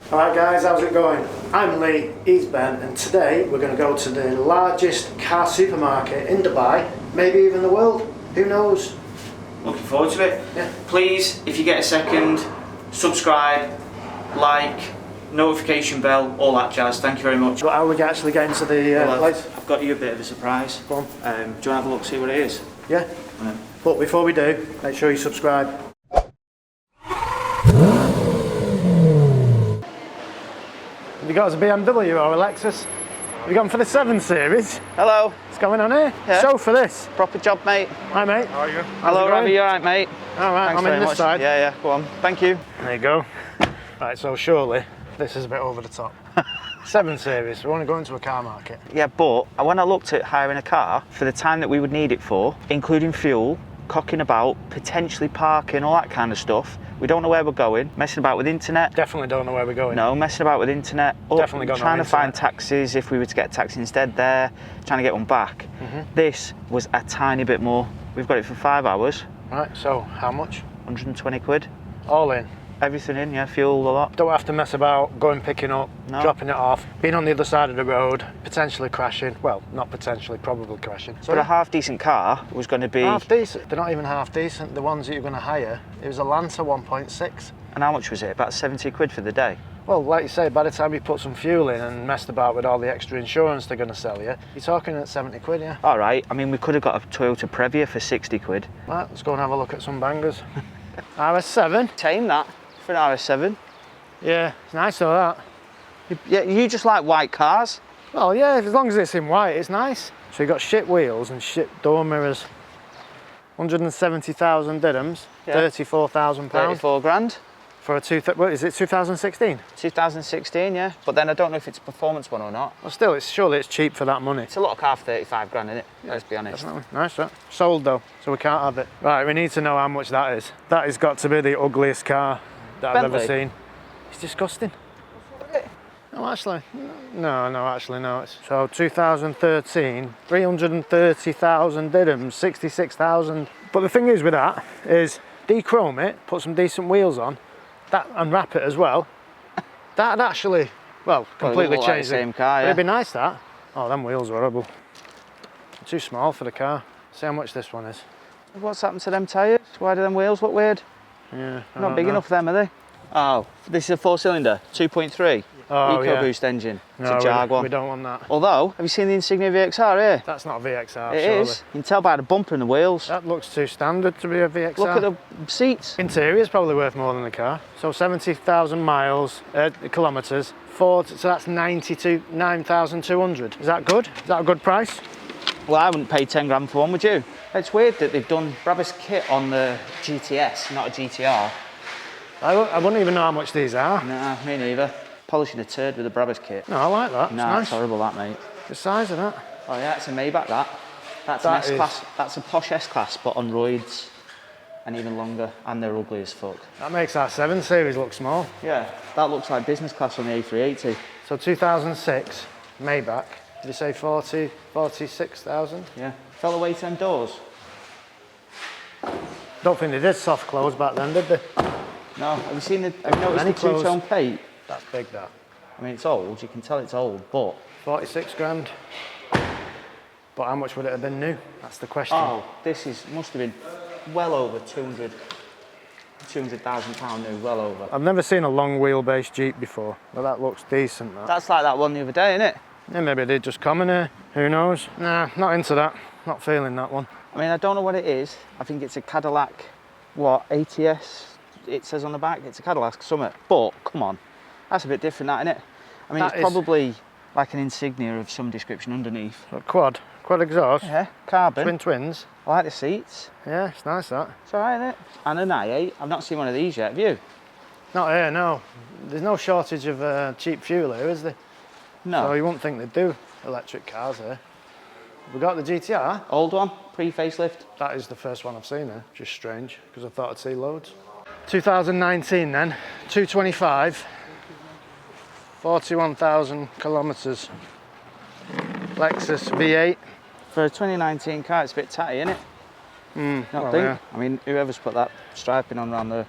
Alright guys, how's it going? I'm Lee, he's Ben, and today we're going to go to the largest car supermarket in Dubai, maybe even the world, who knows? Looking forward to it. Yeah. Please, if you get a second, subscribe, like, notification bell, all that jazz. Thank you very much. But how are we actually getting to the place? I've got you a bit of a surprise. Go on. Do you want to have a look, see what it is? Yeah? But before we do, make sure you subscribe. Have you got us a BMW or a Lexus? Have you gone for the 7 Series? Hello. What's going on here? Yeah. Show for this. Proper job, mate. Hi mate. How are you? Hello, Ravi. You alright, mate? Alright, I'm in this side. Yeah, go on. Thank you. There you go. Right, so surely this is a bit over the top. 7 Series, we're only going to a car market. Yeah, but when I looked at hiring a car for the time that we would need it for, including fuel, cocking about, potentially parking, all that kind of stuff, we don't know where we're going, messing about with internet. Definitely don't know where we're going. No, messing about with internet. Definitely got trying no to find taxis if we were to get a taxi instead there, trying to get one back. This was a tiny bit more. We've got it for 5 hours. Right, so how much? 120 quid. All in. Everything in, yeah, fuel, a lot. Don't have to mess about, going picking up, dropping it off, being on the other side of the road, potentially crashing. Well, not potentially, probably crashing. But a half decent car was going to be... Half decent? They're not even half decent. The ones that you're going to hire, it was a Lancer 1.6. And how much was it? About 70 quid for the day? Well, like you say, by the time you put some fuel in and messed about with all the extra insurance they're going to sell you, you're talking at 70 quid, yeah? All right, I mean, we could have got a Toyota Previa for 60 quid. Right, let's go and have a look at some bangers. RS7. Tame that for an RS7. Yeah, it's nice though, that. Yeah, you just like white cars. Well, yeah, as long as it's in white, it's nice. So you got shit wheels and shit door mirrors. 170,000 dirhams, Yeah. 34,000 pounds. 34 grand. For a what is it, 2016? 2016, yeah. But then I don't know if it's a performance one or not. Well, still, surely it's cheap for that money. It's a lot of car for 35 grand, isn't it? Let's be honest. Definitely. Nice, that. Sold though, so we can't have it. Right, we need to know how much that is. That has got to be the ugliest car that I've ever seen. It's disgusting. No, actually, no. It's so 2013, 330,000 dirhams, 66,000. But the thing is with that is dechrome it, put some decent wheels on, that and wrap it as well. That'd actually, well, completely change like the same car. Yeah. It'd be nice that. Oh, them wheels are horrible. Too small for the car. See how much this one is. What's happened to them tyres? Why do them wheels look weird? Yeah, Not big enough for them, are they? Oh, this is a 4-cylinder, 2.3. Oh, EcoBoost engine. It's No, a Jag one. we don't want that. Although, have you seen the Insignia VXR here? That's not a VXR, It surely. is. You can tell by the bumper and the wheels. That looks too standard to be a VXR. Look at the seats. Interior's probably worth more than the car. So 70,000 miles, kilometres, so that's 9,200. Is that good? Is that a good price? Well, I wouldn't pay 10 grand for one, would you? It's weird that they've done Brabus kit on the GTS, not a GTR. I wouldn't even know how much these are. Nah, me neither. Polishing a turd with a Brabus kit. No, I like that. Nah, It's it's nice. horrible, that, mate. The size of that. Oh yeah, it's a Maybach, that. That's That an S-Class. That's a posh S-Class, but on roids. And even longer, and they're ugly as fuck. That makes our 7 Series look small. Yeah, that looks like business class on the A380. So 2006, Maybach. Did you say 46,000? Yeah. Fella weight and doors? Don't think they did soft close back then, did they? No. Have you seen the? Have you noticed Any the two-tone paint? That's big, that. I mean, it's old. You can tell it's old, but 46 grand. But how much would it have been new? That's the question. oh, this must have been well over 200,000 pound new. Well over. I've never seen a long wheelbase Jeep before, but that looks decent. That. That's like that one the other day, isn't it? Yeah, maybe they just come in here. Who knows? Nah, not into that. Not feeling that one. I mean, I don't know what it is. I think it's a Cadillac. What ATS? It says on the back. It's a Cadillac Summit. But come on, that's a bit different, that, isn't it? I mean, it's probably like an Insignia of some description underneath. A quad exhaust. Yeah, carbon. Twins. I like the seats. Yeah, it's nice that. It's alright, isn't it? And an i8. I've not seen one of these yet, have you? Not here, no. There's no shortage of cheap fuel here, is there? No. So you wouldn't think they do electric cars here. We got the GTR. Old one, pre-facelift. That is the first one I've seen here. Just strange, because I thought I'd see loads. 2019 then, 225, 41,000 kilometres. Lexus V8. For a 2019 car, it's a bit tatty, isn't it? Not think. Yeah. I mean, whoever's put that striping on around the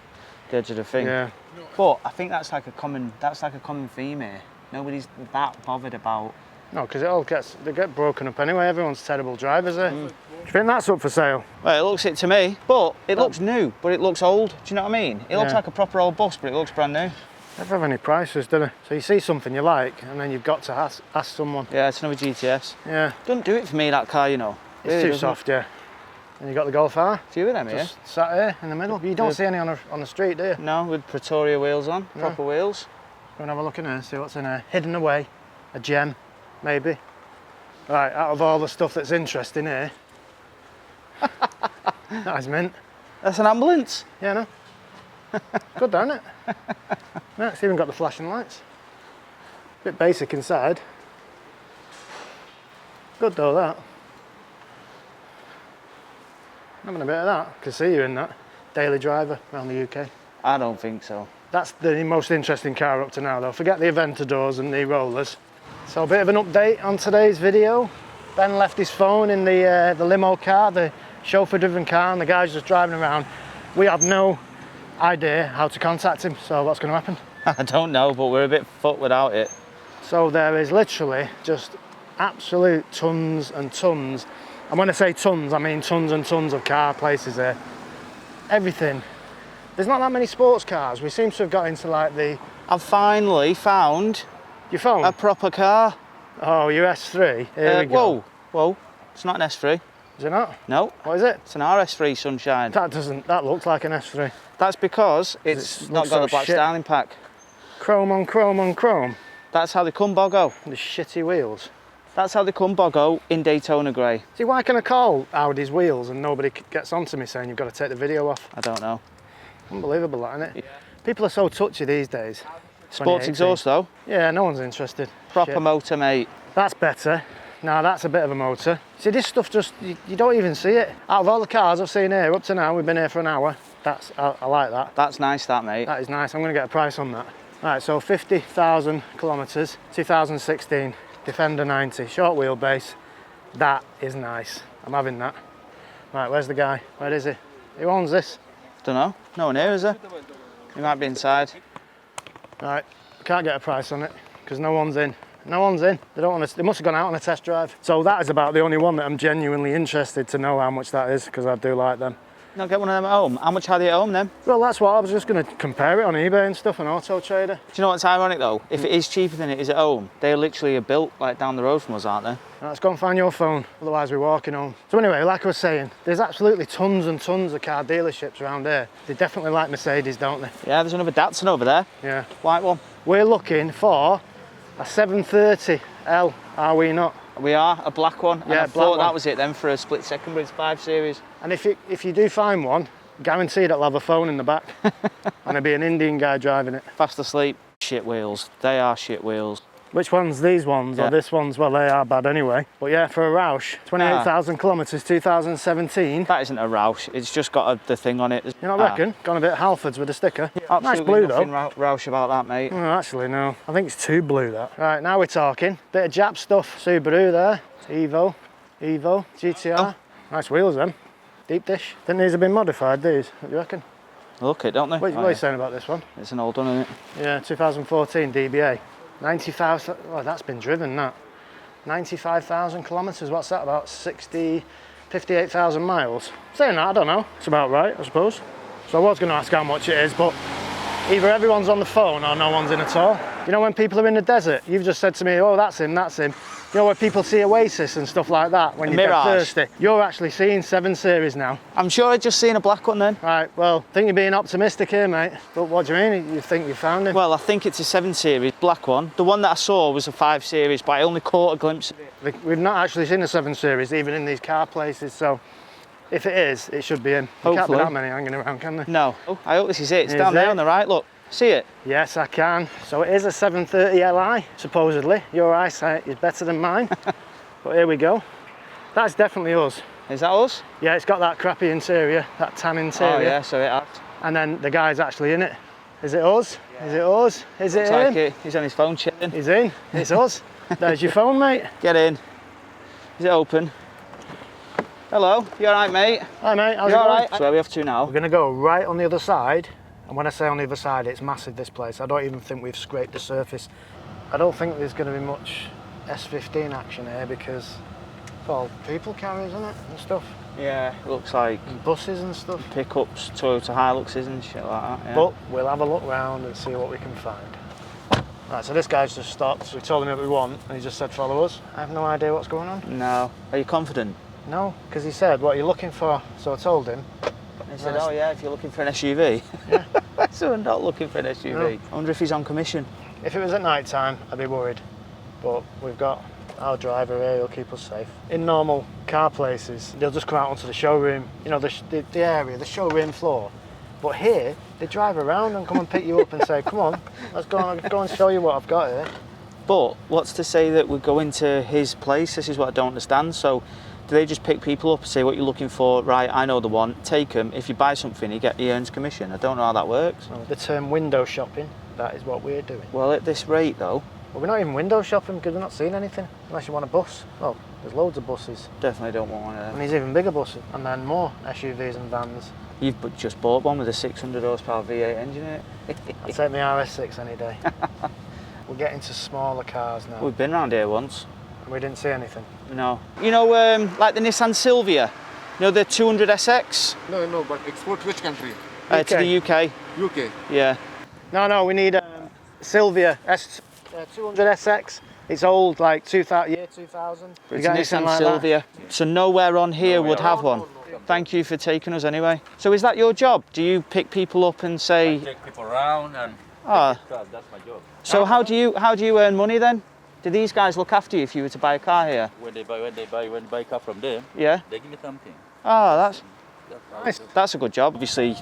edge of the thing. Yeah. But I think that's like a common theme here. Nobody's that bothered about. No, because they get broken up anyway. Everyone's terrible drivers here. Do you think that's up for sale? Well, it looks it to me, but it looks new, but it looks old. Do you know what I mean? It looks like a proper old bus, but it looks brand new. They don't have any prices, do they? So you see something you like, and then you've got to ask someone. Yeah, it's another GTS. Yeah. Doesn't do it for me, that car, you know. It's really too soft, yeah. And you got the Golf R. A few of them here. Just sat here in the middle. You don't see any on the street, do you? No, with Pretoria wheels on, proper wheels. Go and have a look in here, see what's in here. Hidden away, a gem, maybe. Right, out of all the stuff that's interesting here, that is mint. That's an ambulance. Yeah, no. Good, isn't it? Yeah, it's even got the flashing lights. Bit basic inside. Good though, that. Having a bit of that. Can see you in that. Daily driver around the UK. I don't think so. That's the most interesting car up to now though. Forget the Aventadors and the Rollers. So a bit of an update on today's video. Ben left his phone in the limo car, the chauffeur driven car, and the guy's just driving around. We have no idea how to contact him, so what's going to happen? I don't know, but we're a bit fucked without it. So there is literally just absolute tons and tons, and when I say tons, I mean tons and tons of car places here. Everything. There's not that many sports cars. We seem to have got into like the... I've finally found Your phone? a proper car. Oh, your S3? Here we go. Whoa, it's not an S3. Is it not? No. What is it? It's an RS3 Sunshine. That looks like an S3. That's because it's not got the black styling pack. Chrome on chrome on chrome. That's how they come Boggo. The shitty wheels. That's how they come Boggo in Daytona grey. See, why can I call Audi's wheels and nobody gets onto me saying you've got to take the video off? I don't know. Unbelievable, that, isn't it? Yeah. People are so touchy these days. Sports exhaust though. Yeah, no one's interested. Proper Shit. motor, mate. That's better. Now that's a bit of a motor. See, this stuff just, you don't even see it. Out of all the cars I've seen here up to now, we've been here for an hour. I like that. That's nice, that, mate. That is nice. I'm going to get a price on that. Right, so 50,000 kilometres, 2016, Defender 90, short wheelbase. That is nice. I'm having that. Right, where's the guy? Where is he? Who owns this? Don't know. No one here, is there? He might be inside. Right, can't get a price on it because no one's in. No one's in. They don't want to. They must have gone out on a test drive. So that is about the only one that I'm genuinely interested to know how much that is, because I do like them. No, get one of them at home. How much are they at home then? Well, that's what I was just going to compare it on eBay and stuff, on Auto Trader. Do you know what's ironic though? If it is cheaper than it is at home, they literally are built like down the road from us, aren't they? Let's go and find your phone, otherwise we're walking home. So anyway, like I was saying, there's absolutely tons and tons of car dealerships around here. They definitely like Mercedes, don't they? Yeah, there's another Datsun over there. Yeah. White one. We're looking for a 730L, are we not? We are, a black one. And yeah, I thought that was it then for a split second, but it's 5 Series. And if you do find one, guaranteed it'll have a phone in the back. And there'll be an Indian guy driving it. Fast asleep. Shit wheels. They are shit wheels. Which ones? These ones or this one's? Well, they are bad anyway. But yeah, for a Roush, 28,000 kilometres, 2017. That isn't a Roush. It's just got the thing on it. You not reckon? Gone a bit Halfords with a sticker. Yeah, nice blue though. Nothing Roush about that, mate. Oh, actually, no. I think it's too blue, that. Right, now we're talking. Bit of Jap stuff. Subaru there. Evo, GTR. Oh. Nice wheels, them. Deep dish. Think these have been modified, these? What do you reckon? Look it, don't they? What are you saying about this one? It's an old one, isn't it? Yeah, 2014 DBA. 95,000, oh, that's been driven, that. 95,000 kilometres, what's that, about 58,000 miles? Saying that, I don't know. It's about right, I suppose. So I was going to ask how much it is, but either everyone's on the phone or no one's in at all. You know when people are in the desert, you've just said to me, oh, that's him, that's him. You know where people see Oasis and stuff like that when you're dead thirsty? You're actually seeing 7 Series now. I'm sure I'd just seen a black one then. Right, well, I think you're being optimistic here, mate. But what do you mean? You think you found him? Well, I think it's a 7 Series, black one. The one that I saw was a 5 Series, but I only caught a glimpse of it. We've not actually seen a 7 Series, even in these car places, so if it is, it should be him. There can't be that many hanging around, can there? No. Oh, I hope this is it. It's down there on the right, look. See it? Yes, I can. So it is a 730 Li, supposedly. Your eyesight is better than mine. But here we go. That's definitely us. Is that us? Yeah, it's got that crappy interior, that tan interior. Oh yeah, so it has. And then the guy's actually in it. Is it us? Yeah. Is it us? Is it him? Like it. He's on his phone chilling. He's in. It's us. There's your phone, mate. Get in. Is it open? Hello, you alright, mate? Hi, mate. How's you it going? Alright? So where are we off to now? We're going to go right on the other side And when I say on the other side, it's massive, this place. I don't even think we've scraped the surface. I don't think there's going to be much S15 action here because it's all people carriers, isn't it, and stuff. Yeah, it looks like And buses and stuff. pickups, Toyota Hiluxes and shit like that. Yeah. But we'll have a look round and see what we can find. Right, so this guy's just stopped. So we told him what we want, and he just said follow us. I have no idea what's going on. No. Are you confident? No, because he said, what are you looking for? So I told him. He said, oh yeah, if you're looking for an SUV. Yeah. So we're not looking for an SUV. No. I wonder if he's on commission. If it was at night time, I'd be worried. But we've got our driver here, he'll keep us safe. In normal car places, they'll just come out onto the showroom, you know, the area, the showroom floor. But here, they drive around and come and pick you up and say, come on, let's go and show you what I've got here. But what's to say that we go into his place? This is what I don't understand. So do they just pick people up and say what you're looking for? Right, I know the one, take them. If you buy something, he earns commission. I don't know how that works. The term window shopping, that is what we're doing. Well, at this rate though. Well, we're not even window shopping because we're not seeing anything, unless you want a bus. Well, there's loads of buses. Definitely don't want one of And them. there's even bigger buses, and then more SUVs and vans. You've just bought one with a 600 horsepower V8 engine in it. I'd take my RS6 any day. We're getting to smaller cars now. We've been round here once. And we didn't see anything. No. You know, like the Nissan Silvia, you know, the 200SX? No, but export which country? To the UK. UK. Yeah. No, we need Silvia 200SX. It's old, like year 2000. It's a Nissan Silvia. So nowhere on here would have one. Thank you for taking us anyway. So is that your job? Do you pick people up and say? I take people around and Ah. that's my job. So how do you earn money then? Do these guys look after you if you were to buy a car here? When they buy car from them, Yeah. they give me something. Oh, that's Nice. that's a good job. Obviously,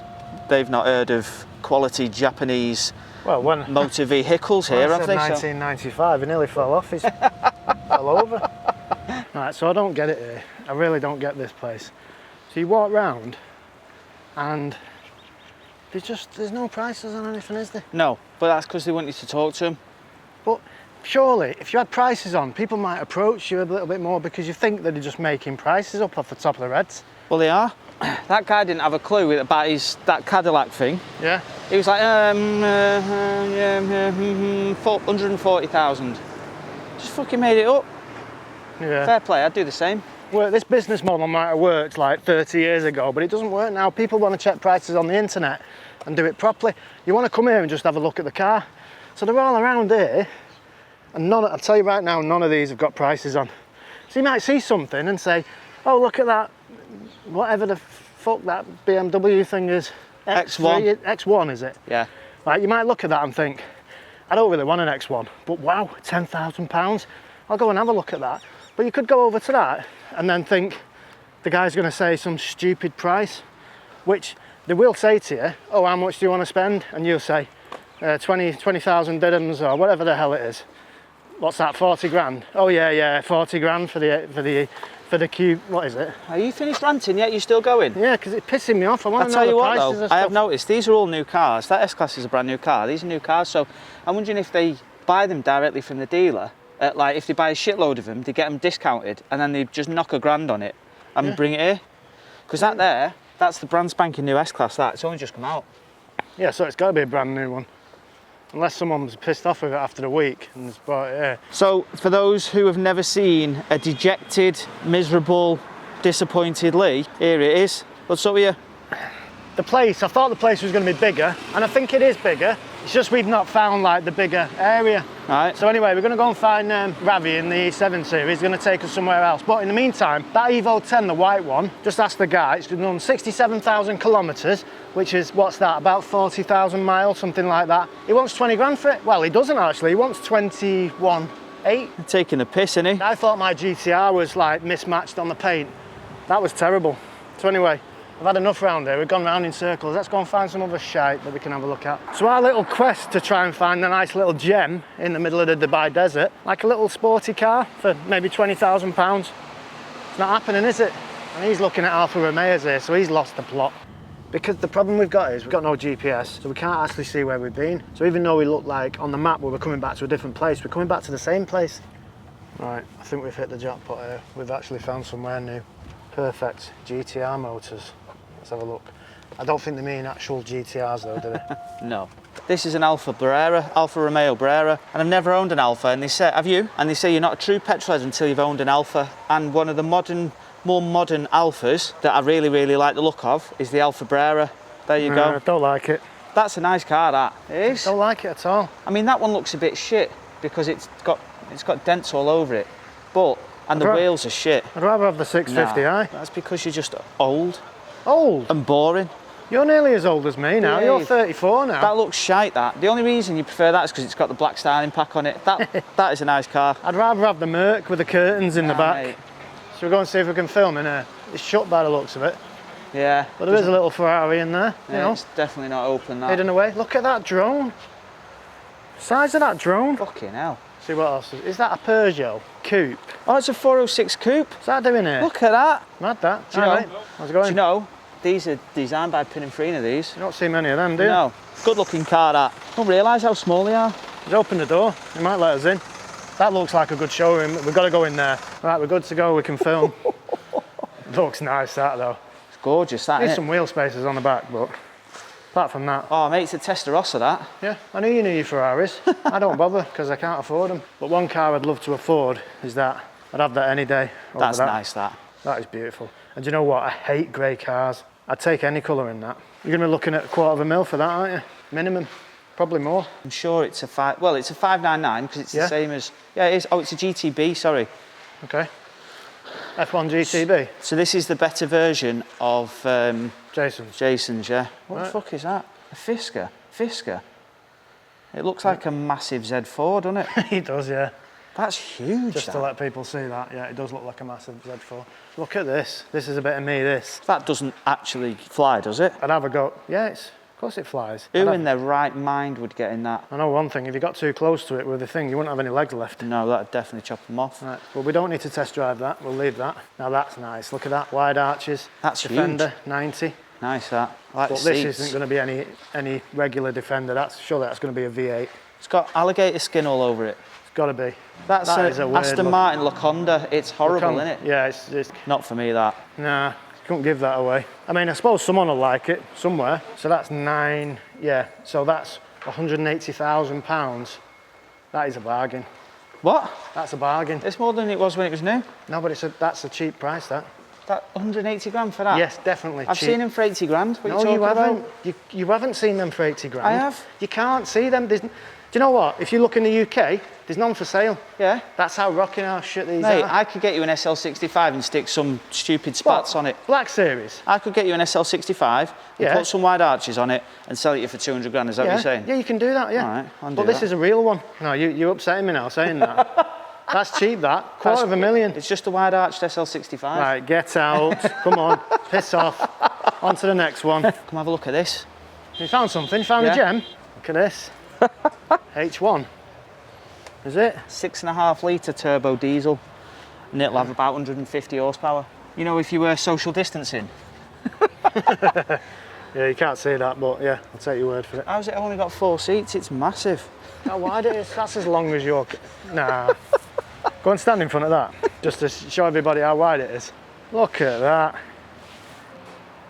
they've not heard of quality Japanese Well, when motor vehicles here, I have said they? 1995, he nearly fell off. He fell over. Right, so I don't get it here. I really don't get this place. So you walk round and there's no prices on anything, is there? No, but that's because they want you to talk to them. But surely, if you had prices on, people might approach you a little bit more because you think that they're just making prices up off the top of their heads. Well, they are. That guy didn't have a clue about that Cadillac thing. Yeah. He was like, 140,000. Just fucking made it up. Yeah. Fair play, I'd do the same. Well, this business model might have worked like 30 years ago, but it doesn't work now. People want to check prices on the internet and do it properly. You want to come here and just have a look at the car. So they're all around here, and I'll tell you right now, none of these have got prices on. So you might see something and say, oh, look at that, whatever the fuck that BMW thing is. X1. X1, is it? Yeah. Right, you might look at that and think, I don't really want an X1, but wow, £10,000. I'll go and have a look at that. But you could go over to that and then think the guy's going to say some stupid price, which they will say to you, oh, how much do you want to spend? And you'll say 20,000 dirhams or whatever the hell it is. What's that, 40 grand? Oh yeah, 40 grand for the cube, what is it? Are you finished ranting yet? You still going? Yeah, because it's pissing me off. I want I'll to tell know you the what prices though, and I have stuff. noticed these are all new cars. That S-Class is a brand new car. These are new cars, so I'm wondering if they buy them directly from the dealer. Like if they buy a shitload of them, they get them discounted and then they just knock £1,000 on it and bring it here. Because that's the brand spanking new S-Class, that. It's only just come out. Yeah, so it's got to be a brand new one. Unless someone's pissed off with it after a week and has bought it here. So for those who have never seen a dejected, miserable, disappointed Lee, here it is. What's up with you? I thought the place was going to be bigger, and I think it is bigger. It's just we've not found like the bigger area. Right. So anyway, we're going to go and find Ravi in the E7 series. He's going to take us somewhere else. But in the meantime, that Evo 10, the white one, just ask the guy. It's done 67,000 kilometres, which is, what's that, about 40,000 miles, something like that. He wants 20 grand for it. Well, he doesn't actually. He wants 21.8. Taking a piss, isn't he? I thought my GTR was like mismatched on the paint. That was terrible. So anyway, I've had enough round here. We've gone round in circles. Let's go and find some other shite that we can have a look at. So our little quest to try and find a nice little gem in the middle of the Dubai desert, like a little sporty car for maybe £20,000. It's not happening, is it? And he's looking at Alfa Romeos here, so he's lost the plot. Because the problem we've got is we've got no GPS, so we can't actually see where we've been. So even though we look like on the map where we're coming back to a different place, we're coming back to the same place. Right, I think we've hit the jackpot here. We've actually found somewhere new. Perfect, GTR motors. Let's have a look. I don't think they mean actual GTRs though, do they? No. This is an Alfa Brera, Alfa Romeo Brera, and I've never owned an Alfa, and they say, have you? And they say you're not a true petrolhead until you've owned an Alfa, and one of the more modern Alfas that I really, really like the look of is the Alfa Brera. There you go. Don't like it. That's a nice car, that. It is. Don't like it at all. I mean, that one looks a bit shit because it's got dents all over it, and the wheels are shit. I'd rather have the 650i. That's because you're just old. Old? And boring. You're nearly as old as me now. Yeah, You're 34 now. That looks shite, that. The only reason you prefer that is because it's got the black styling pack on it. That is a nice car. I'd rather have the Merc with the curtains in the back. Mate. So we're going to see if we can film in here. It's shut by the looks of it. Yeah. But there is a little Ferrari in there, you know. It's definitely not open, that. Hidden away. Look at that drone. Size of that drone. Fucking hell. See what else is that a Peugeot coupe? Oh, it's a 406 coupe. What's that doing here? Look at that. Mad that. Do you know? Right. How's it going? Do you know, these are designed by Pininfarina, these. You don't see many of them, do you? No. Good looking car, that. I don't realise how small they are. Just open the door. They might let us in. That looks like a good showroom. We've got to go in there. Right, we're good to go. We can film. Looks nice, that though. It's gorgeous, that, There's isn't some wheel spaces on the back, but apart from that. Oh, mate, it's a Testarossa, that. Yeah, I knew you knew your Ferraris. I don't bother because I can't afford them. But one car I'd love to afford is that. I'd have that any day. That's nice, that. That is beautiful. And do you know what? I hate grey cars. I'd take any colour in that. You're going to be looking at £250,000 for that, aren't you? Minimum. Probably more. I'm sure it's a 599 because it's the same as, yeah, it is. Oh, it's a GTB, sorry. Okay. F1 GTB. So this is the better version of Jason's, yeah. What the fuck is that? A Fisker. It looks like a massive Z4, doesn't it? He does, yeah. That's huge. Just to let people see that, yeah, it does look like a massive Z4. Look at this. This is a bit of me, this. That doesn't actually fly, does it? I'd have a go. Yeah, of course it flies. Who in their right mind would get in that? I know one thing, if you got too close to it with the thing, you wouldn't have any legs left. No, that'd definitely chop them off. Right, well, we don't need to test drive that. We'll leave that. Now that's nice. Look at that, wide arches. That's Defender, huge. 90. Nice, that. I like But the this seats. isn't going to be any regular Defender. Surely that's going to be a V8. It's got alligator skin all over it. It's got to be. That's That is a weird Aston look. Martin Laconda. It's horrible, isn't it? Yeah, it's Not for me, that. nah. Couldn't give that away. I mean, I suppose someone will like it somewhere. So that's 9. Yeah. So that's £180,000. That is a bargain. What? That's a bargain. It's more than it was when it was new. No, but that's a cheap price. That. That 180 grand for that? Yes, definitely. I've cheap. seen them for 80 grand. What No, are you you talking haven't. about? You haven't seen them for 80 grand. I have. You can't see them. Do you know what? If you look in the UK, there's none for sale. Yeah. That's how rocking our shit these Mate, are. I could get you an SL65 and stick some stupid spats on it. Black Series. I could get you an SL65 and Yeah. put some wide arches on it and sell it you for 200 grand. Is that what you're saying? Yeah, you can do that, yeah. All right, I'll do but this that. is a real one. No, you're upsetting me now saying that. That's cheap, that. £250,000. It's just a wide arched SL65. Right, get out. Come on, piss off. On to the next one. Come have a look at this. You found something? You found a Yeah. gem? Look at this. H1. Is it? 6.5 litre turbo diesel, and it'll have about 150 horsepower. You know, if you were social distancing. Yeah, you can't see that, but yeah, I'll take your word for it. How's it only got 4 seats? It's massive. How wide it is? That's as long as your... Nah. Go and stand in front of that, just to show everybody how wide it is. Look at that.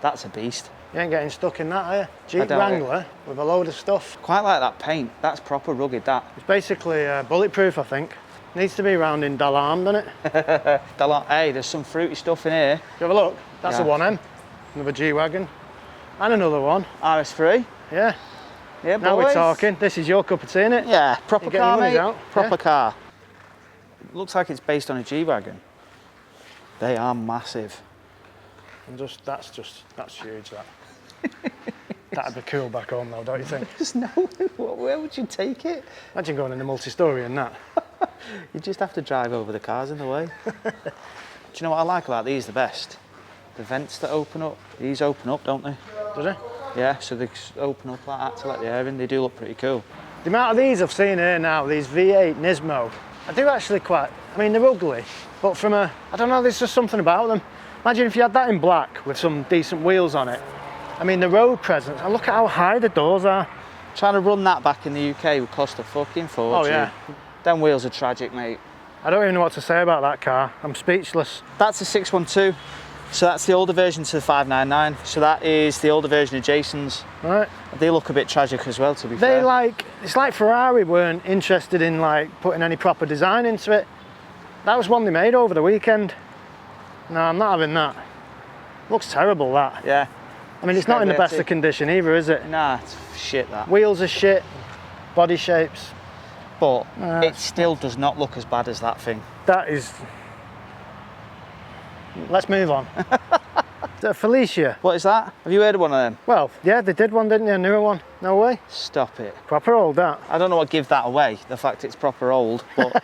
That's a beast. You ain't getting stuck in that, are you? Jeep doubt it. Wrangler with a load of stuff. Quite like that paint. That's proper rugged, that. It's basically bulletproof, I think. Needs to be round in Dalam, doesn't it? Hey, there's some fruity stuff in here. You have a look. That's Yeah. a 1M. Another G-Wagon. And another one. RS3. Yeah. Yeah, Now we're boys. talking. This is your cup of tea, innit? Yeah, proper You get your car, monies mate. out, Proper yeah. car. It looks like it's based on a G-Wagon. They are massive. And that's huge, that. That'd be cool back home though, don't you think? There's no, where would you take it? Imagine going in a multi-story and that. You just have to drive over the cars in the way. Do you know what I like about these the best? The vents that open up. These open up, don't they? Does it? Yeah, so they open up like that to let the air in. They do look pretty cool. The amount of these I've seen here now, these V8 Nismo, I do actually quite, I mean, they're ugly, but from I don't know, there's just something about them. Imagine if you had that in black with some decent wheels on it. I mean, the road presence, and look at how high the doors are. Trying to run that back in the UK would cost a fucking fortune. Oh, yeah. Them wheels are tragic, mate. I don't even know what to say about that car. I'm speechless. That's a 612. So that's the older version to the 599. So that is the older version of Jason's. Right. They look a bit tragic as well, to be They fair. it's like Ferrari weren't interested in like putting any proper design into it. That was one they made over the weekend. No, I'm not having that. Looks terrible, that. Yeah. I mean, it's not in the best of condition either, is it? Nah, it's shit, that. Wheels are shit, body shapes. But it still does not look as bad as that thing. That is... Let's move on. Felicia. What is that? Have you heard of one of them? Well, yeah, they did one, didn't they? A newer one. No way. Stop it. Proper old, that. I don't know what give that away, the fact it's proper old, but...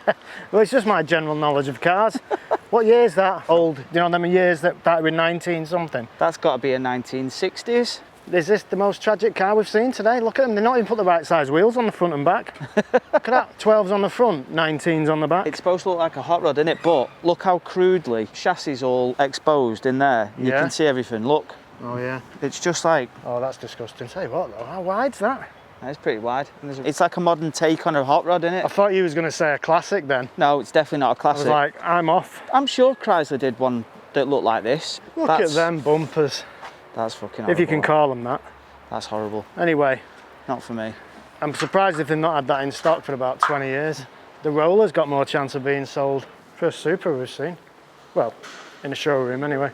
Well, it's just my general knowledge of cars. What year is that? Old. You know, them years that started with 19 something. That's got to be a 1960s. Is this the most tragic car we've seen today? Look at them, they're not even put the right size wheels on the front and back. Look at that, 12's on the front, 19's on the back. It's supposed to look like a hot rod, innit? But look how crudely chassis all exposed in there. You can see everything, look. Oh yeah. It's just like... Oh, that's disgusting. Say what though, how wide's that? It's pretty wide. It's like a modern take on a hot rod, innit? I thought you was going to say a classic then. No, it's definitely not a I was classic. like, I'm off. I'm sure Chrysler did one that looked like this. Look at them bumpers. That's fucking horrible. If you can call them that. That's horrible. Anyway. Not for me. I'm surprised if they've not had that in stock for about 20 years. The Roller's got more chance of being sold. First Supra we've seen. Well, in a showroom anyway.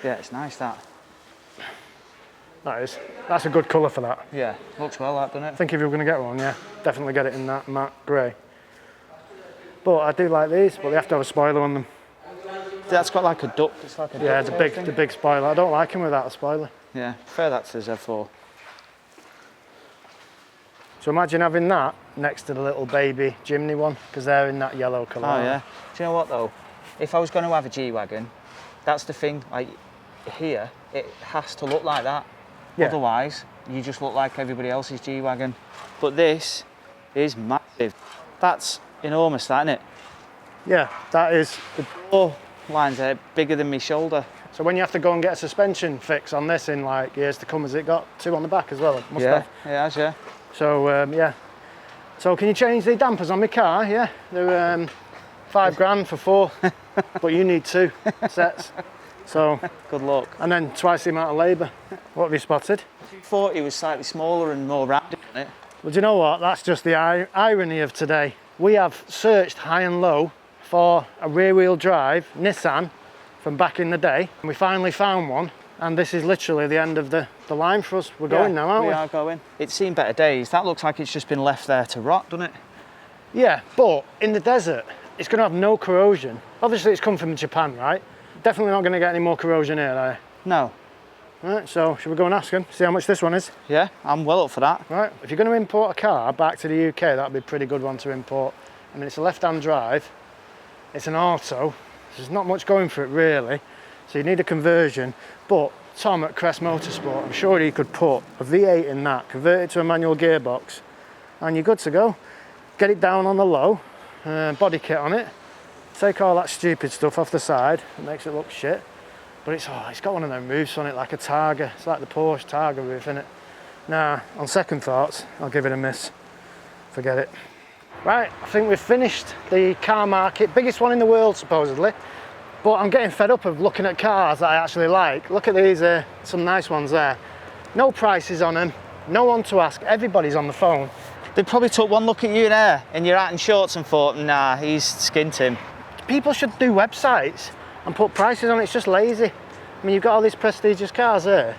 Yeah, it's nice, that. That is. That's a good colour for that. Yeah, looks well, that, doesn't it? I think if you were going to get one, yeah, definitely get it in that matte grey. But I do like these, but they have to have a spoiler on them. That's got like a duck. It's like a Yeah, duck it's the big spoiler. I don't like them without a spoiler. Yeah, prefer that to the Z4. So imagine having that next to the little baby Jimny one, because they're in that yellow colour. Oh yeah. Do you know what though? If I was going to have a G-Wagon, that's the thing, like here, it has to look like that. Yeah. Otherwise, you just look like everybody else's G-Wagon. But this is massive. That's enormous, that, isn't it? Yeah, that is. The door lines are bigger than my shoulder. So when you have to go and get a suspension fix on this in like years to come, has it got two on the back as well? It must have. It has, yeah. So yeah. So can you change the dampers on my car? Yeah, they're £5 grand for 4, but you need 2 sets. So good luck. And then twice the amount of labour. What have you spotted? 240 was slightly smaller and more rounded, wasn't it? Well, do you know what? That's just the irony of today. We have searched high and low for a rear-wheel drive Nissan from back in the day, and we finally found one. And this is literally the end of the line for us. We're going now, aren't we? We are going. It's seen better days. That looks like it's just been left there to rot, doesn't it? Yeah, but in the desert, it's going to have no corrosion. Obviously, it's come from Japan, right? Definitely not going to get any more corrosion here, are you? No. Right, so should we go and ask them, see how much this one is? Yeah, I'm well up for that. Right, if you're going to import a car back to the UK, that'd be a pretty good one to import. I mean, it's a left-hand drive, it's an auto, there's not much going for it really, so you need a conversion, but Tom at Crest Motorsport, I'm sure he could put a V8 in that, convert it to a manual gearbox, and you're good to go. Get it down on the low, body kit on it, take all that stupid stuff off the side, it makes it look shit. But it's got one of them roofs on it, like a Targa. It's like the Porsche Targa roof, innit? Nah, on second thoughts, I'll give it a miss. Forget it. Right, I think we've finished the car market. Biggest one in the world, supposedly. But I'm getting fed up of looking at cars that I actually like. Look at these, some nice ones there. No prices on them, no one to ask. Everybody's on the phone. They probably took one look at you there in your hat and shorts and thought, nah, he's skint him. People should do websites and put prices on it. It's just lazy. I mean, you've got all these prestigious cars there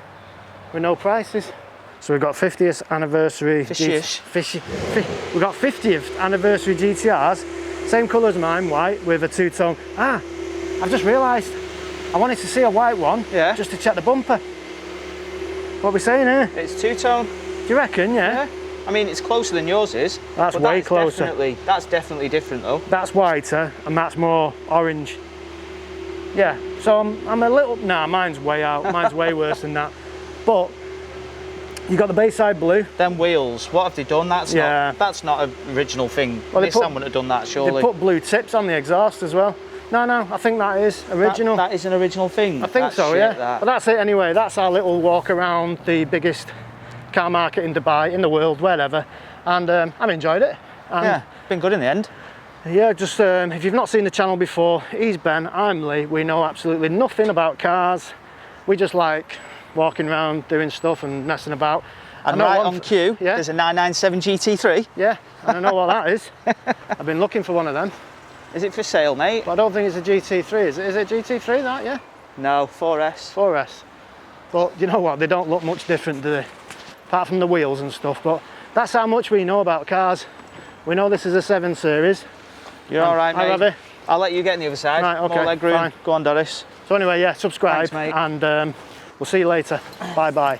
with no prices. So we've got 50th anniversary we've got 50th anniversary GTRs, same colour as mine, white with a two-tone. I've just realised I wanted to see a white one, just to check the bumper. What are we saying here? It's two-tone. Do you reckon? Yeah. I mean, it's closer than yours is. That's way closer. That's definitely different though. That's whiter and that's more orange. Yeah, so I'm a little, nah, mine's way out, mine's way worse than that. But you got the Bayside blue. Them wheels, what have they done? That's not an original thing. Well, Nissan wouldn't have done that, surely. They put blue tips on the exhaust as well. No, I think that is original. That is an original thing. I think so, yeah. But that's it anyway. That's our little walk around the biggest car market in Dubai, in the world, wherever. And I've enjoyed it. And yeah, been good in the end. Yeah, just if you've not seen the channel before, he's Ben, I'm Lee. We know absolutely nothing about cars. We just like walking around, doing stuff and messing about. And right on cue, yeah? There's a 997 GT3. Yeah, I don't know what that is. I've been looking for one of them. Is it for sale, mate? But I don't think it's a GT3, is it? Is it GT3 that, yeah? No, 4S. 4S. But you know what, they don't look much different, do they? Apart from the wheels and stuff, but that's how much we know about cars. We know this is a 7 Series. You're all right, mate. Hi, Ravi. I'll let you get on the other side. Right, okay, More leg room. fine. Go on, Doris. So anyway, yeah, subscribe. Thanks, mate. And we'll see you later. Bye-bye.